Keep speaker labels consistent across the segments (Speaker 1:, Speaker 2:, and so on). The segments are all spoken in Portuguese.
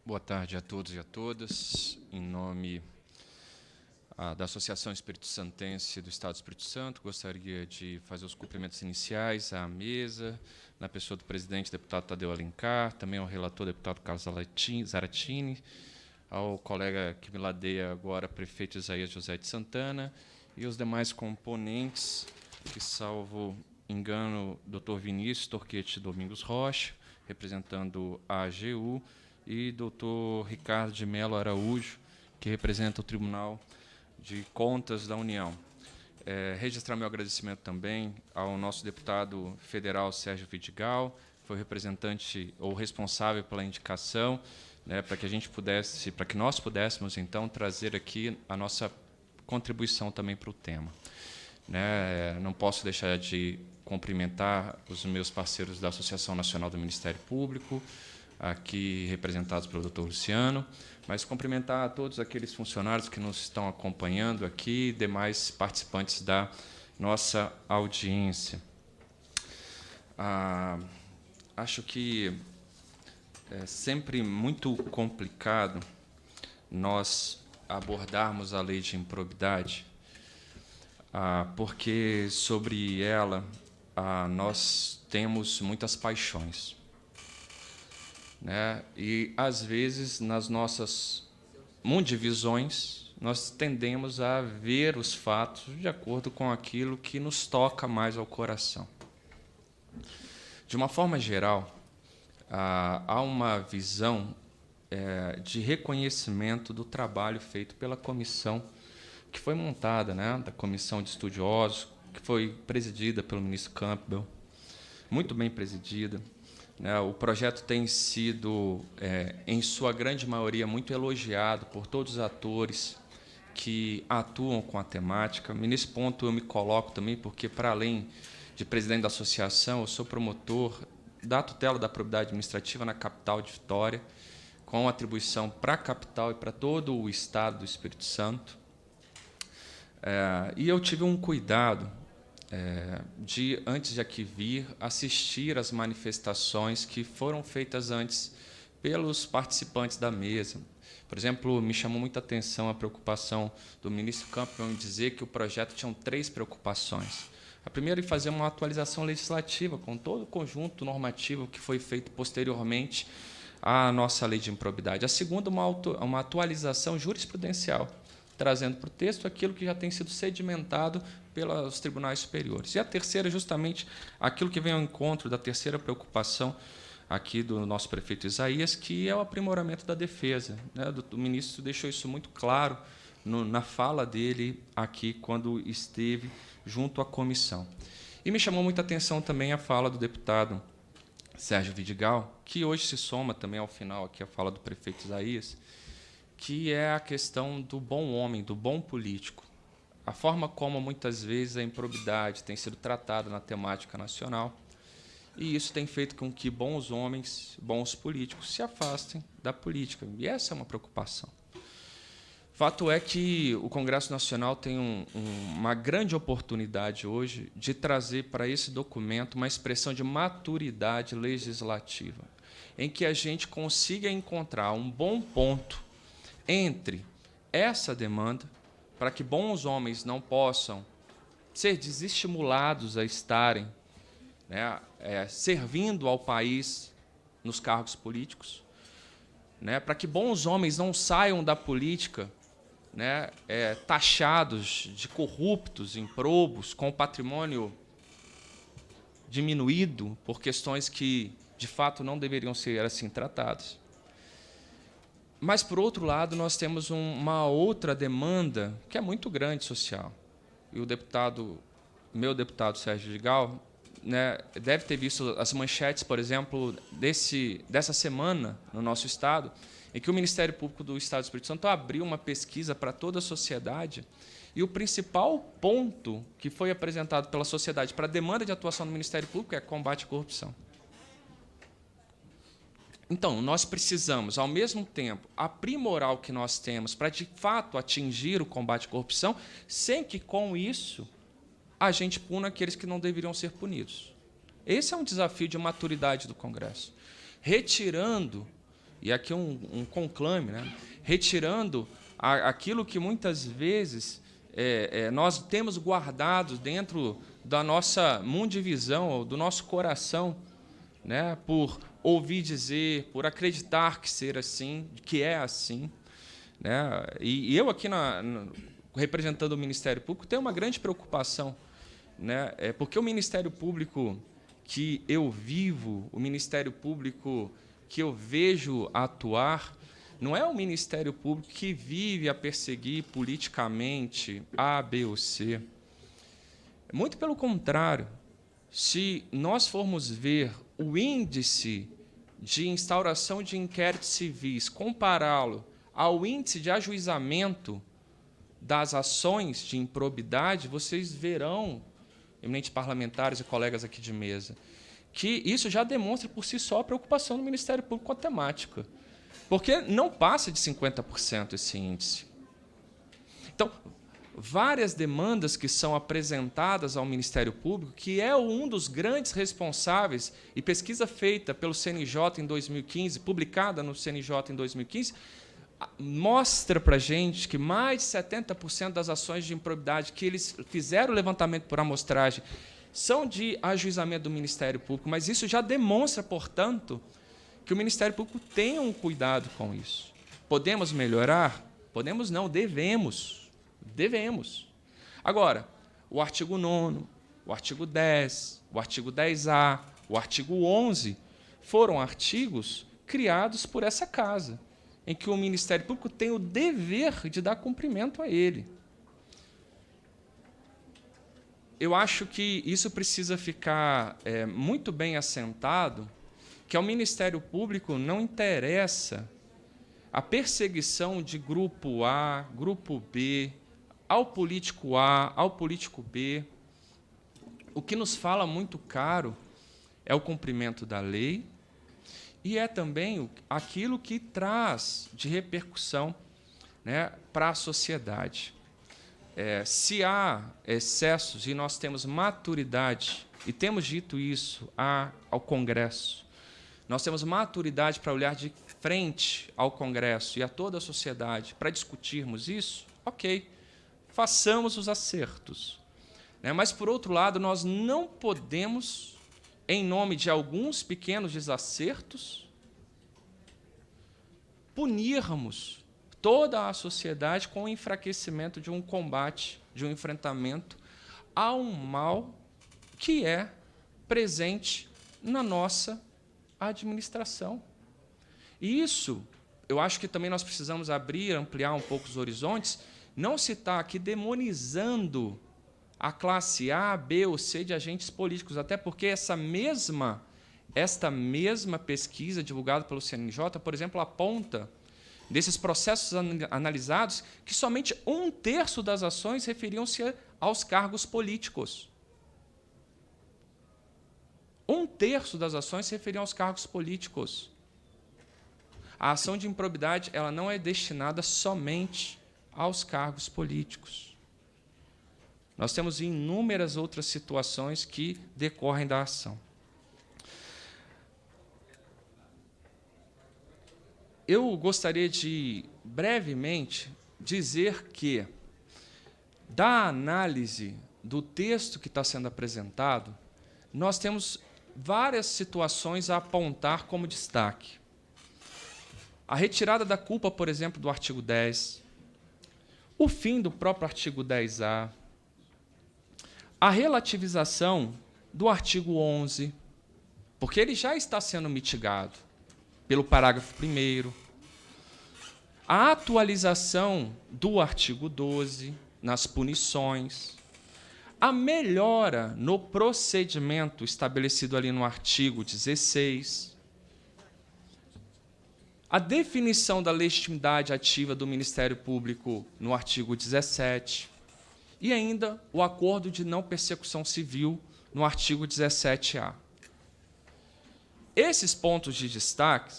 Speaker 1: Boa tarde a todos e a todas. Em nome da Associação Espírito Santense do Estado do Espírito Santo, gostaria de fazer os cumprimentos iniciais à mesa, na pessoa do presidente, deputado Tadeu Alencar, também ao relator, deputado Carlos Zaratini, ao colega que me ladeia agora, prefeito Isaías José de Santana, e os demais componentes, que, salvo engano, Dr. Vinícius Torquete Domingos Rocha, representando a AGU, e Dr. Ricardo de Mello Araújo, que representa o Tribunal de Contas da União. Registrar meu agradecimento também ao nosso deputado federal Sérgio Vidigal, que foi representante ou responsável pela indicação, para que nós pudéssemos, então, trazer aqui a nossa contribuição também para o tema. Não posso deixar de cumprimentar os meus parceiros da Associação Nacional do Ministério Público, aqui representados pelo Dr. Luciano, mas cumprimentar a todos aqueles funcionários que nos estão acompanhando aqui, demais participantes da nossa audiência. Acho que é sempre muito complicado nós abordarmos a lei de improbidade, porque sobre ela nós temos muitas paixões. E, às vezes, nas nossas mundivisões, nós tendemos a ver os fatos de acordo com aquilo que nos toca mais ao coração. De uma forma geral, há uma visão de reconhecimento do trabalho feito pela comissão que foi montada, da comissão de estudiosos, que foi presidida pelo ministro Campbell, muito bem presidida. O projeto tem sido, em sua grande maioria, muito elogiado por todos os atores que atuam com a temática. E, nesse ponto, eu me coloco também, porque, para além de presidente da associação, eu sou promotor da tutela da probidade administrativa na capital de Vitória, com atribuição para a capital e para todo o Estado do Espírito Santo. E eu tive um cuidado de, antes de aqui vir, assistir às manifestações que foram feitas antes pelos participantes da mesa. Por exemplo, me chamou muita atenção a preocupação do ministro Campbell em dizer que o projeto tinha 3 preocupações. A primeira é fazer uma atualização legislativa com todo o conjunto normativo que foi feito posteriormente à nossa lei de improbidade. A segunda, uma atualização jurisprudencial, trazendo para o texto aquilo que já tem sido sedimentado pelos tribunais superiores. E a terceira, justamente, aquilo que vem ao encontro da terceira preocupação aqui do nosso prefeito Isaías, que é o aprimoramento da defesa. O ministro deixou isso muito claro na fala dele aqui, quando esteve junto à comissão. E me chamou muita atenção também a fala do deputado Sérgio Vidigal, que hoje se soma também ao final aqui a fala do prefeito Isaías, que é a questão do bom homem, do bom político. A forma como, muitas vezes, a improbidade tem sido tratada na temática nacional, e isso tem feito com que bons homens, bons políticos, se afastem da política. E essa é uma preocupação. Fato é que o Congresso Nacional tem uma grande oportunidade hoje de trazer para esse documento uma expressão de maturidade legislativa, em que a gente consiga encontrar um bom ponto entre essa demanda, para que bons homens não possam ser desestimulados a estarem servindo ao país nos cargos políticos, para que bons homens não saiam da política taxados de corruptos, improbos, com o patrimônio diminuído por questões que, de fato, não deveriam ser assim tratadas. Mas, por outro lado, nós temos uma outra demanda que é muito grande social. E meu deputado Sérgio Vidigal, deve ter visto as manchetes, por exemplo, dessa semana no nosso Estado, em que o Ministério Público do Estado do Espírito Santo abriu uma pesquisa para toda a sociedade, e o principal ponto que foi apresentado pela sociedade para a demanda de atuação do Ministério Público é combate à corrupção. Então, nós precisamos, ao mesmo tempo, aprimorar o que nós temos para, de fato, atingir o combate à corrupção, sem que, com isso, a gente puna aqueles que não deveriam ser punidos. Esse é um desafio de maturidade do Congresso. Retirando e aqui um conclame, né, retirando aquilo que muitas vezes nós temos guardado dentro da nossa mundivisão, do nosso coração, né, por ouvir dizer, por acreditar que ser assim, que é assim, né? E eu aqui representando o Ministério Público tenho uma grande preocupação, né, porque o Ministério Público que eu vivo, o Ministério Público que eu vejo atuar, não é o Ministério Público que vive a perseguir politicamente A, B ou C. Muito pelo contrário, se nós formos ver o índice de instauração de inquéritos civis, compará-lo ao índice de ajuizamento das ações de improbidade, vocês verão, eminentes parlamentares e colegas aqui de mesa, que isso já demonstra por si só a preocupação do Ministério Público com a temática, porque não passa de 50% esse índice. Então, várias demandas que são apresentadas ao Ministério Público, que é um dos grandes responsáveis, e pesquisa feita pelo CNJ em 2015, publicada no CNJ em 2015, mostra para a gente que mais de 70% das ações de improbidade que eles fizeram o levantamento por amostragem são de ajuizamento do Ministério Público, mas isso já demonstra, portanto, que o Ministério Público tem um cuidado com isso. Podemos melhorar? Podemos não, devemos. Devemos. Agora, o artigo 9º, o artigo 10, o artigo 10A, o artigo 11 foram artigos criados por essa casa, em que o Ministério Público tem o dever de dar cumprimento a ele. Eu acho que isso precisa ficar muito bem assentado, que ao Ministério Público não interessa a perseguição de grupo A, grupo B, ao político A, ao político B. O que nos fala muito caro é o cumprimento da lei e é também aquilo que traz de repercussão, né, para a sociedade. Se há excessos, e nós temos maturidade, e temos dito isso ao Congresso, nós temos maturidade para olhar de frente ao Congresso e a toda a sociedade para discutirmos isso, ok, façamos os acertos. Mas, por outro lado, nós não podemos, em nome de alguns pequenos desacertos, punirmos toda a sociedade com o enfraquecimento de um combate, de um enfrentamento a um mal que é presente na nossa administração. E isso, eu acho que também nós precisamos ampliar um pouco os horizontes, não se está aqui demonizando a classe A, B ou C de agentes políticos, até porque esta mesma pesquisa divulgada pelo CNJ, por exemplo, aponta, desses processos analisados, que somente 1/3 das ações referiam-se aos cargos políticos. 1/3 das ações se referiam aos cargos políticos. A ação de improbidade ela não é destinada somente aos cargos políticos. Nós temos inúmeras outras situações que decorrem da ação. Eu gostaria de, brevemente, dizer que, da análise do texto que está sendo apresentado, nós temos várias situações a apontar como destaque. A retirada da culpa, por exemplo, do artigo 10, o fim do próprio artigo 10A, a relativização do artigo 11, porque ele já está sendo mitigado pelo parágrafo 1º, a atualização do artigo 12 nas punições, a melhora no procedimento estabelecido ali no artigo 16, a definição da legitimidade ativa do Ministério Público no artigo 17 e ainda o acordo de não persecução civil no artigo 17A. Esses pontos de destaque,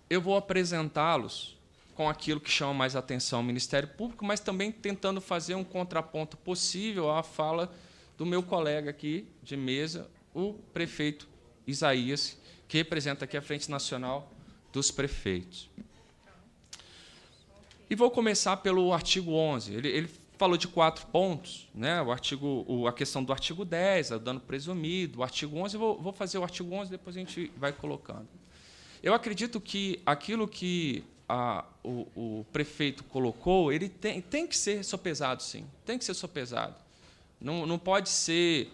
Speaker 1: eu vou apresentá-los com aquilo que chama mais atenção ao Ministério Público, mas também tentando fazer um contraponto possível à fala do meu colega aqui de mesa, o prefeito Isaías, que representa aqui a Frente Nacional dos Prefeitos. E vou começar pelo artigo 11. Ele falou de 4 pontos, né? A questão do artigo 10, o dano presumido, o artigo 11. Vou fazer o artigo 11, depois a gente vai colocando. Eu acredito que aquilo que o prefeito colocou, ele tem que ser sopesado, sim. Tem que ser sopesado. Não pode ser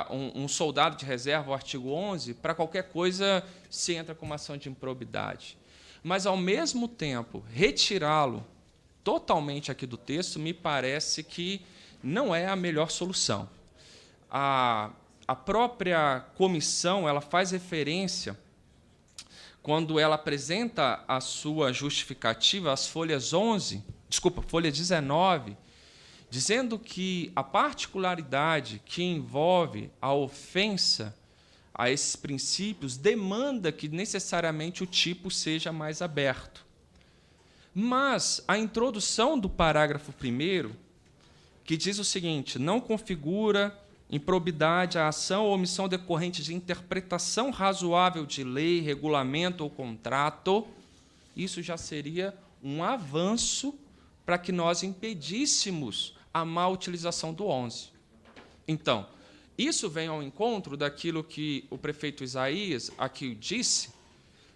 Speaker 1: um soldado de reserva, o artigo 11, para qualquer coisa se entra com uma ação de improbidade. Mas, ao mesmo tempo, retirá-lo totalmente aqui do texto me parece que não é a melhor solução. A própria comissão ela faz referência, quando ela apresenta a sua justificativa, as folha 19, dizendo que a particularidade que envolve a ofensa a esses princípios demanda que necessariamente o tipo seja mais aberto. Mas a introdução do parágrafo 1º, que diz o seguinte: não configura improbidade a ação ou omissão decorrente de interpretação razoável de lei, regulamento ou contrato, isso já seria um avanço para que nós impedíssemos a má utilização do 11. Então, isso vem ao encontro daquilo que o prefeito Isaías aqui disse,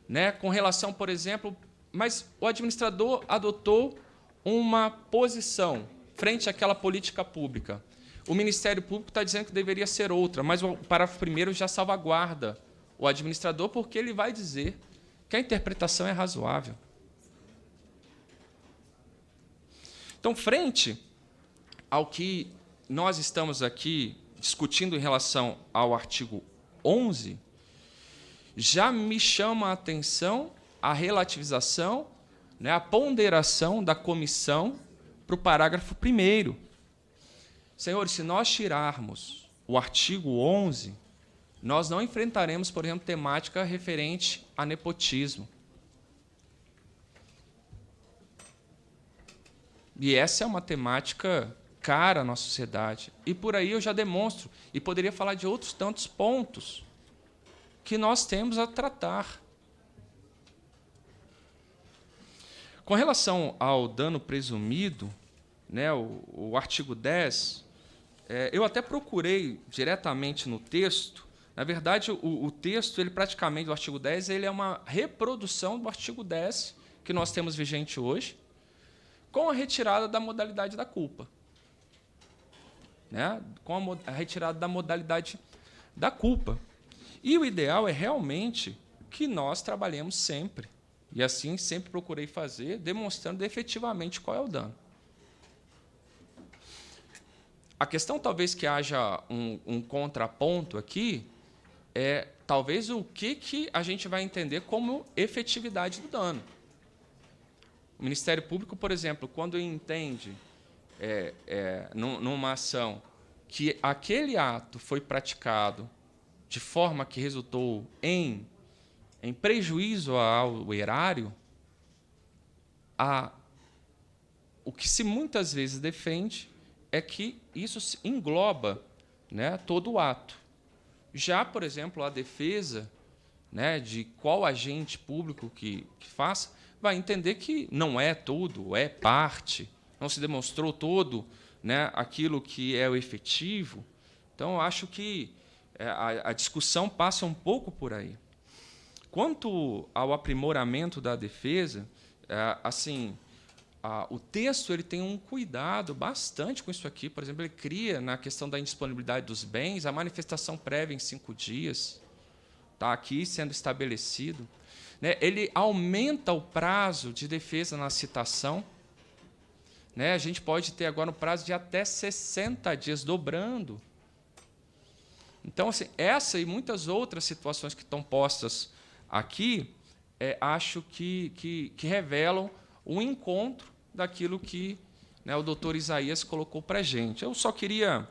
Speaker 1: né, com relação, por exemplo, mas o administrador adotou uma posição frente àquela política pública. O Ministério Público está dizendo que deveria ser outra, mas o parágrafo 1º já salvaguarda o administrador, porque ele vai dizer que a interpretação é razoável. Então, frente ao que nós estamos aqui discutindo em relação ao artigo 11, já me chama a atenção a relativização, né, a ponderação da comissão para o parágrafo 1º. Senhores, se nós tirarmos o artigo 11, nós não enfrentaremos, por exemplo, temática referente a nepotismo. E essa é uma temática cara à nossa sociedade. E por aí eu já demonstro, e poderia falar de outros tantos pontos que nós temos a tratar. Com relação ao dano presumido, né, o artigo 10, eu até procurei diretamente no texto. Na verdade, o texto, ele praticamente, do artigo 10, ele é uma reprodução do artigo 10 que nós temos vigente hoje, com a retirada da modalidade da culpa. Né, com a retirada da modalidade da culpa. E o ideal é realmente que nós trabalhemos sempre. E assim sempre procurei fazer, demonstrando efetivamente qual é o dano. A questão, talvez, que haja um contraponto aqui é, talvez, o que a gente vai entender como efetividade do dano. O Ministério Público, por exemplo, quando entende numa ação que aquele ato foi praticado de forma que resultou em prejuízo ao erário, o que se muitas vezes defende é que isso engloba, né, todo o ato. Já, por exemplo, a defesa, né, de qual agente público que faça, vai entender que não é tudo, é parte, não se demonstrou todo, né, aquilo que é o efetivo. Então, eu acho que a discussão passa um pouco por aí. Quanto ao aprimoramento da defesa, o texto ele tem um cuidado bastante com isso aqui. Por exemplo, ele cria, na questão da indisponibilidade dos bens, a manifestação prévia em 5 dias. Está aqui sendo estabelecido. Né? Ele aumenta o prazo de defesa na citação. Né? A gente pode ter agora um prazo de até 60 dias, dobrando. Então, assim, essa e muitas outras situações que estão postas aqui, acho que revelam o encontro daquilo que, né, o doutor Isaías colocou para a gente. Eu só queria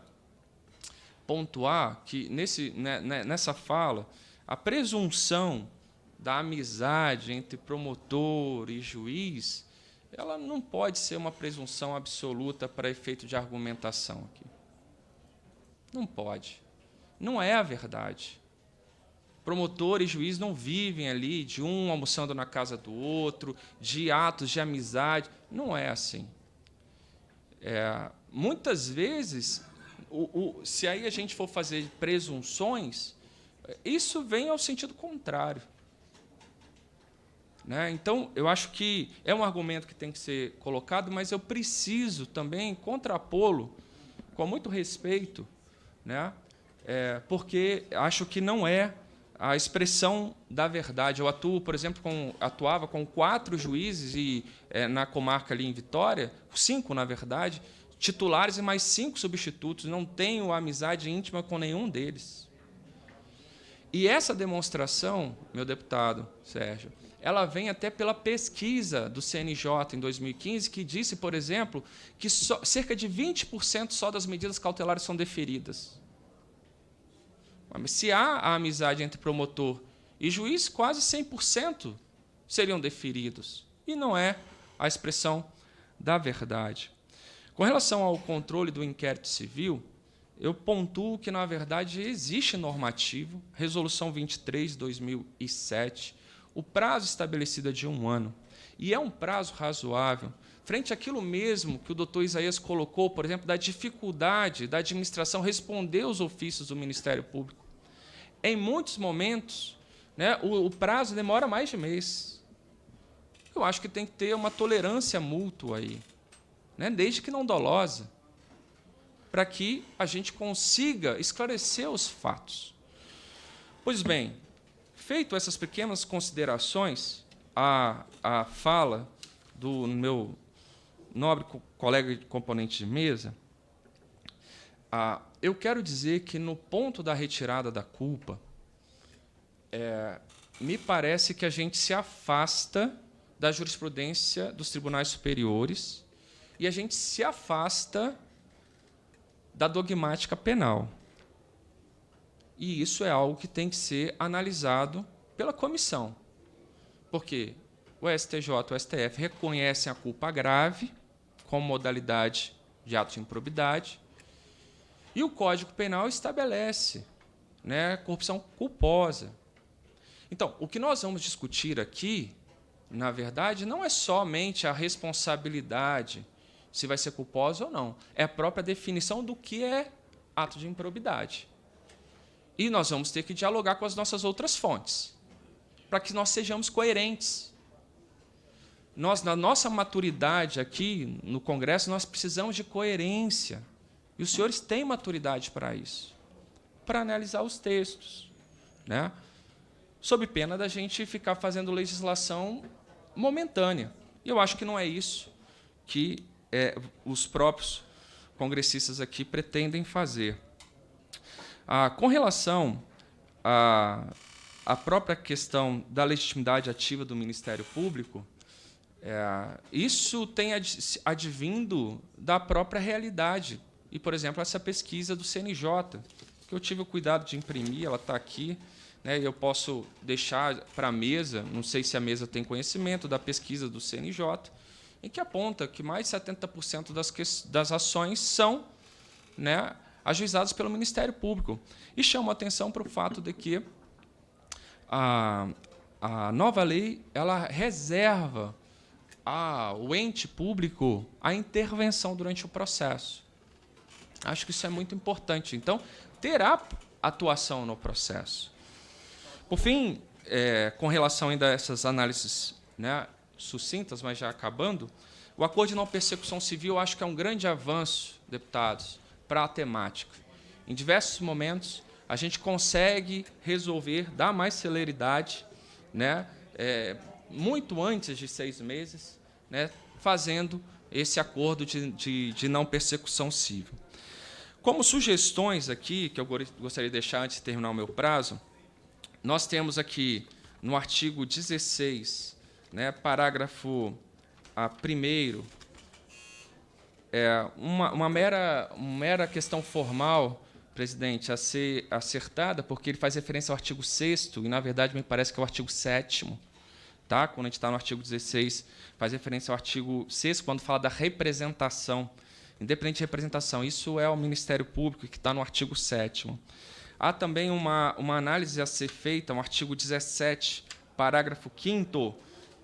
Speaker 1: pontuar que, nessa fala, a presunção da amizade entre promotor e juiz, ela não pode ser uma presunção absoluta para efeito de argumentação aqui. Não pode. Não é a verdade. Promotor e juiz não vivem ali de um almoçando na casa do outro, de atos de amizade. Não é assim. Muitas vezes, se aí a gente for fazer presunções, isso vem ao sentido contrário. Né? Então, eu acho que é um argumento que tem que ser colocado, mas eu preciso também contrapô-lo com muito respeito, né? Porque acho que não é a expressão da verdade. Eu atuo, por exemplo, atuava com 4 juízes e na comarca ali em Vitória, 5, na verdade, titulares e mais 5 substitutos. Não tenho amizade íntima com nenhum deles. E essa demonstração, meu deputado Sérgio, ela vem até pela pesquisa do CNJ em 2015, que disse, por exemplo, que cerca de 20% só das medidas cautelares são deferidas. Mas se há a amizade entre promotor e juiz, quase 100% seriam deferidos. E não é a expressão da verdade. Com relação ao controle do inquérito civil, eu pontuo que, na verdade, existe normativo, Resolução 23, 2007, o prazo estabelecido é de 1 ano. E é um prazo razoável, frente àquilo mesmo que o doutor Isaías colocou, por exemplo, da dificuldade da administração responder aos ofícios do Ministério Público. Em muitos momentos, né, o prazo demora mais de mês. Eu acho que tem que ter uma tolerância mútua aí, né, desde que não dolosa, para que a gente consiga esclarecer os fatos. Pois bem, feito essas pequenas considerações, a fala do meu nobre colega e componente de mesa, eu quero dizer que, no ponto da retirada da culpa, me parece que a gente se afasta da jurisprudência dos tribunais superiores e a gente se afasta da dogmática penal. E isso é algo que tem que ser analisado pela comissão, porque o STJ e o STF reconhecem a culpa grave como modalidade de ato de improbidade, e o Código Penal estabelece, né, corrupção culposa. Então, o que nós vamos discutir aqui, na verdade, não é somente a responsabilidade, se vai ser culposa ou não, é a própria definição do que é ato de improbidade. E nós vamos ter que dialogar com as nossas outras fontes, para que nós sejamos coerentes. Nós, na nossa maturidade aqui no Congresso, nós precisamos de coerência. E os senhores têm maturidade para isso, para analisar os textos, né? Sob pena da gente ficar fazendo legislação momentânea. E eu acho que não é isso que os próprios congressistas aqui pretendem fazer. Com relação à própria questão da legitimidade ativa do Ministério Público, isso tem advindo da própria realidade. E, por exemplo, essa pesquisa do CNJ, que eu tive o cuidado de imprimir, ela está aqui, né, eu posso deixar para a mesa, não sei se a mesa tem conhecimento da pesquisa do CNJ, em que aponta que mais de 70% das ações são, né, ajuizadas pelo Ministério Público. E chama a atenção para o fato de que a nova lei ela reserva ao ente público a intervenção durante o processo. Acho que isso é muito importante. Então, terá atuação no processo. Por fim, com relação ainda a essas análises, né, sucintas, mas já acabando, o acordo de não persecução civil, acho que é um grande avanço, deputados, para a temática. Em diversos momentos, a gente consegue resolver, dar mais celeridade, né, muito antes de 6 meses, né, fazendo esse acordo de não persecução civil. Como sugestões aqui, que eu gostaria de deixar antes de terminar o meu prazo, nós temos aqui, no artigo 16, né, parágrafo 1º, uma mera questão formal, presidente, a ser acertada, porque ele faz referência ao artigo 6º, e, na verdade, me parece que é o artigo 7º. Tá? Quando a gente está no artigo 16, faz referência ao artigo 6º, quando fala da representação. Independente de representação, isso é o Ministério Público, que está no artigo 7º. há também uma análise a ser feita, um artigo 17, parágrafo 5º,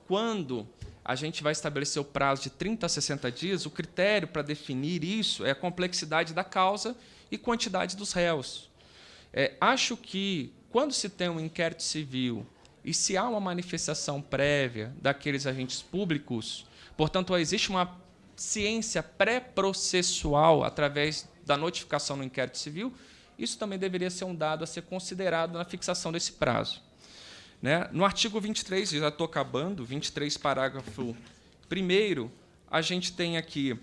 Speaker 1: quando a gente vai estabelecer o prazo de 30 a 60 dias, o critério para definir isso é a complexidade da causa e quantidade dos réus. Acho que, quando se tem um inquérito civil e se há uma manifestação prévia daqueles agentes públicos, portanto, existe uma ciência pré-processual através da notificação no inquérito civil, isso também deveria ser um dado a ser considerado na fixação desse prazo. No artigo 23, já estou acabando, 23, parágrafo 1º, a gente tem aqui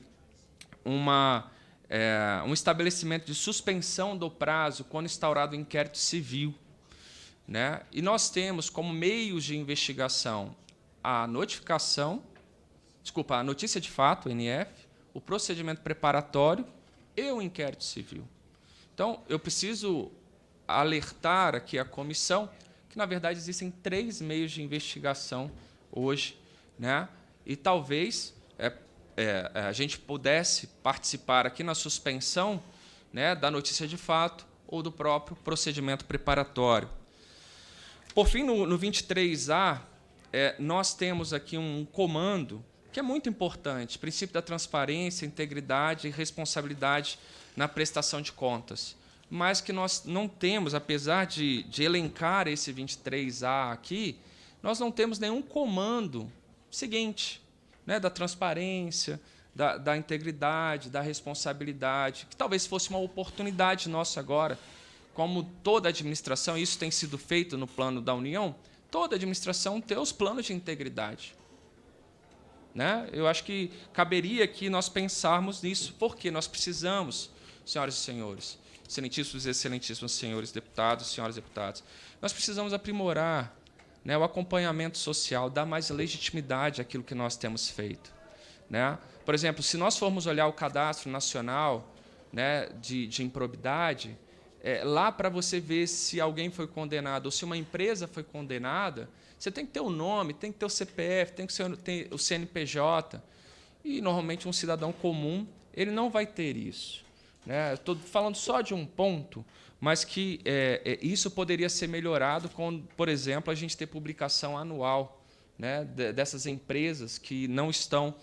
Speaker 1: um estabelecimento de suspensão do prazo quando instaurado o inquérito civil. E nós temos como meios de investigação a notificação, a notícia de fato, NF, o procedimento preparatório e o inquérito civil. Então, eu preciso alertar aqui a comissão que, na verdade, existem 3 meios de investigação hoje, e talvez a gente pudesse participar aqui na suspensão da notícia de fato ou do próprio procedimento preparatório. Por fim, no 23A, nós temos aqui um comando que é muito importante, princípio da transparência, integridade e responsabilidade na prestação de contas, mas que nós não temos, apesar de elencar esse 23A aqui, nós não temos nenhum comando seguinte, da transparência, da integridade, da responsabilidade, que talvez fosse uma oportunidade nossa agora, como toda administração, isso tem sido feito no plano da União, toda administração tem os planos de integridade. Eu acho que caberia aqui nós pensarmos nisso, porque nós precisamos, senhoras e senhores, excelentíssimos e excelentíssimos senhores deputados, senhoras deputadas, nós precisamos aprimorar o acompanhamento social, dar mais legitimidade àquilo que nós temos feito. Por exemplo, se nós formos olhar o Cadastro Nacional de Improbidade, lá para você ver se alguém foi condenado ou se uma empresa foi condenada, você tem que ter o nome, tem que ter o CPF, tem que ter o CNPJ. E, normalmente, um cidadão comum ele não vai ter isso. Estou falando só de um ponto, mas que isso poderia ser melhorado com, por exemplo, a gente ter publicação anual dessas empresas que não estão,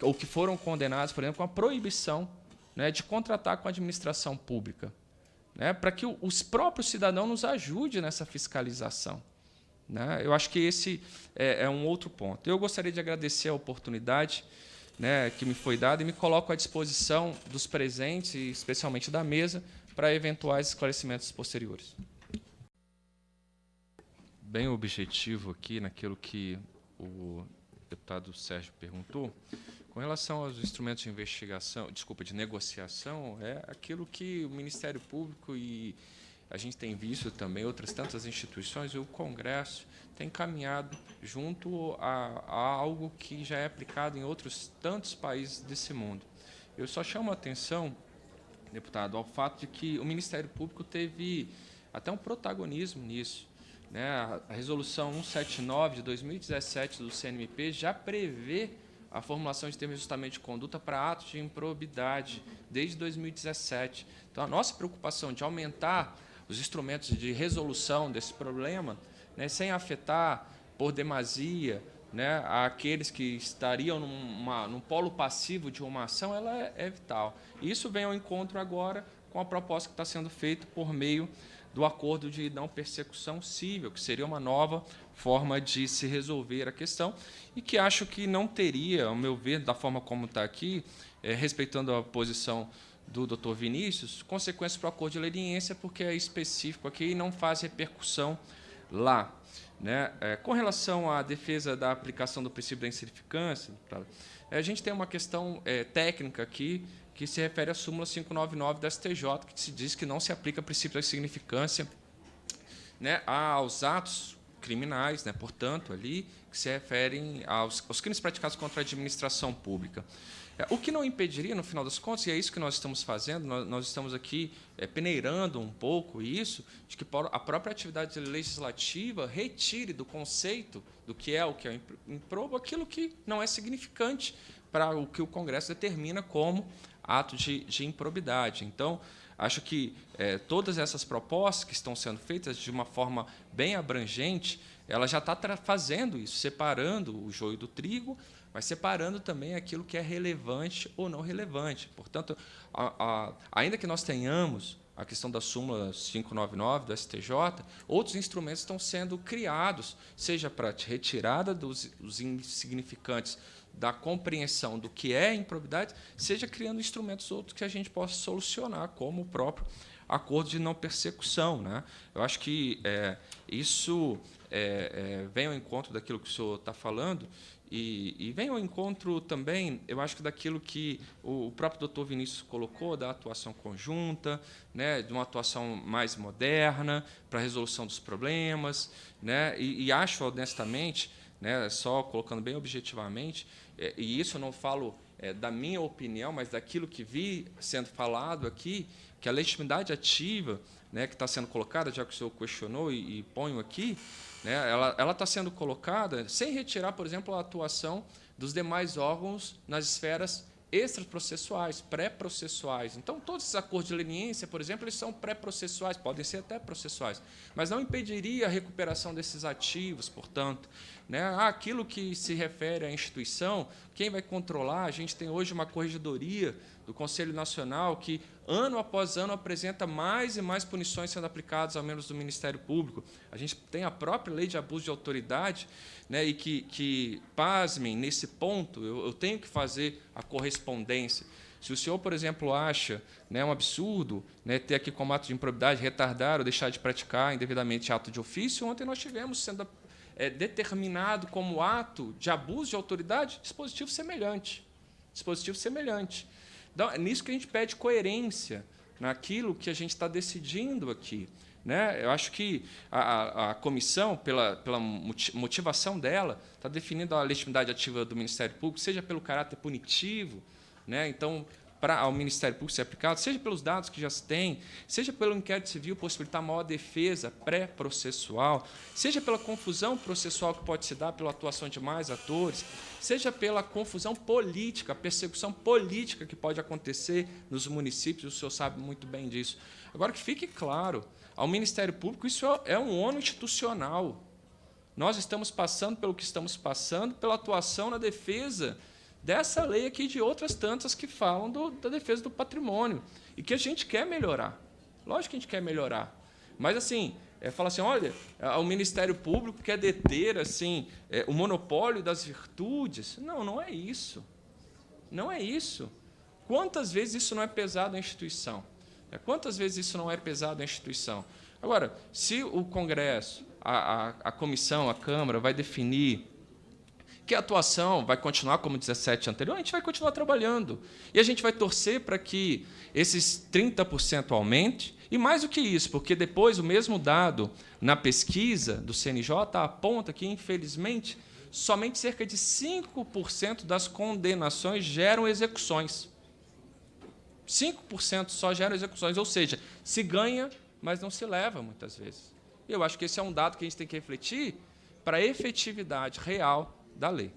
Speaker 1: ou que foram condenadas, por exemplo, com a proibição de contratar com a administração pública, para que os próprios cidadãos nos ajudem nessa fiscalização. Eu acho que esse é um outro ponto. Eu gostaria de agradecer a oportunidade que me foi dada e me coloco à disposição dos presentes, e especialmente da mesa, para eventuais esclarecimentos posteriores. Bem objetivo aqui naquilo que o deputado Sérgio perguntou, com relação aos instrumentos de investigação, de negociação, é aquilo que o Ministério Público e a gente tem visto também outras tantas instituições, e o Congresso tem caminhado junto a algo que já é aplicado em outros tantos países desse mundo. Eu só chamo a atenção, deputado, ao fato de que o Ministério Público teve até um protagonismo nisso. A Resolução 179 de 2017 do CNMP já prevê a formulação de termos de ajustamento de conduta para atos de improbidade desde 2017. Então, a nossa preocupação de aumentar os instrumentos de resolução desse problema, sem afetar por demasia aqueles que estariam num polo passivo de uma ação, ela é vital. E isso vem ao encontro agora com a proposta que está sendo feita por meio do acordo de não persecução civil, que seria uma nova forma de se resolver a questão e que acho que não teria, ao meu ver, da forma como está aqui, respeitando a posição do Dr. Vinícius, consequências para o acordo de leniência, porque é específico aqui e não faz repercussão lá. Com relação à defesa da aplicação do princípio da insignificância, a gente tem uma questão técnica aqui, que se refere à súmula 599 da STJ, que se diz que não se aplica o princípio da insignificância aos atos criminais, portanto, ali, que se referem aos crimes praticados contra a administração pública. O que não impediria, no final das contas, e é isso que nós estamos fazendo, nós estamos aqui peneirando um pouco isso, de que a própria atividade legislativa retire do conceito do que é improbo aquilo que não é significante para o que o Congresso determina como ato de improbidade. Então, Acho que todas essas propostas que estão sendo feitas de uma forma bem abrangente, ela já está fazendo isso, separando o joio do trigo, mas separando também aquilo que é relevante ou não relevante. Portanto, ainda que nós tenhamos a questão da súmula 599 do STJ, outros instrumentos estão sendo criados, seja para retirada dos insignificantes da compreensão do que é improbidade, seja criando instrumentos outros que a gente possa solucionar, como o próprio acordo de não persecução, né? Eu acho que isso vem ao encontro daquilo que o senhor está falando, e vem ao encontro também, eu acho que daquilo que o próprio doutor Vinícius colocou, da atuação conjunta, né, de uma atuação mais moderna para a resolução dos problemas, né, e acho, honestamente, né, só colocando bem objetivamente, e isso eu não falo da minha opinião, mas daquilo que vi sendo falado aqui, que a legitimidade ativa, né, que está sendo colocada, já que o senhor questionou e ponho aqui, né, ela está sendo colocada sem retirar, por exemplo, a atuação dos demais órgãos nas esferas extraprocessuais, pré-processuais. Então, todos esses acordos de leniência, por exemplo, eles são pré-processuais, podem ser até processuais, mas não impediria a recuperação desses ativos, portanto. Né? Aquilo que se refere à instituição, quem vai controlar? A gente tem hoje uma corregedoria do Conselho Nacional que, ano após ano, apresenta mais e mais punições sendo aplicadas ao membros do Ministério Público. A gente tem a própria lei de abuso de autoridade, né, e que, pasmem, nesse ponto, eu tenho que fazer a correspondência. Se o senhor, por exemplo, acha, né, um absurdo, né, ter aqui como ato de improbidade retardar ou deixar de praticar indevidamente ato de ofício, ontem nós tivemos sendo determinado como ato de abuso de autoridade dispositivo semelhante. Dispositivo semelhante. Então, é nisso que a gente pede coerência naquilo que a gente está decidindo aqui. Né? Eu acho que a comissão, pela motivação dela, está definindo a legitimidade ativa do Ministério Público, seja pelo caráter punitivo, né? Então, para ao Ministério Público ser aplicado, seja pelos dados que já se tem, seja pelo inquérito civil possibilitar maior defesa pré-processual, seja pela confusão processual que pode se dar pela atuação de mais atores, seja pela confusão política, a persecução política que pode acontecer nos municípios, o senhor sabe muito bem disso. Agora, que fique claro, ao Ministério Público isso é um ônus institucional. Nós estamos passando pelo que estamos passando, pela atuação na defesa dessa lei aqui e de outras tantas que falam da defesa do patrimônio e que a gente quer melhorar. Lógico que a gente quer melhorar. Mas, assim, falar assim, olha, o Ministério Público quer deter assim, o monopólio das virtudes. Não, não é isso. Não é isso. Quantas vezes isso não é pesado à instituição? Quantas vezes isso não é pesado à instituição? Agora, se o Congresso, a comissão, a Câmara vai definir que a atuação vai continuar como 17 anterior, a gente vai continuar trabalhando. E a gente vai torcer para que esses 30% aumente, e mais do que isso, porque depois o mesmo dado na pesquisa do CNJ aponta que, infelizmente, somente cerca de 5% das condenações geram execuções. 5% só geram execuções, ou seja, se ganha, mas não se leva, muitas vezes. Eu acho que esse é um dado que a gente tem que refletir para a efetividade real da lei.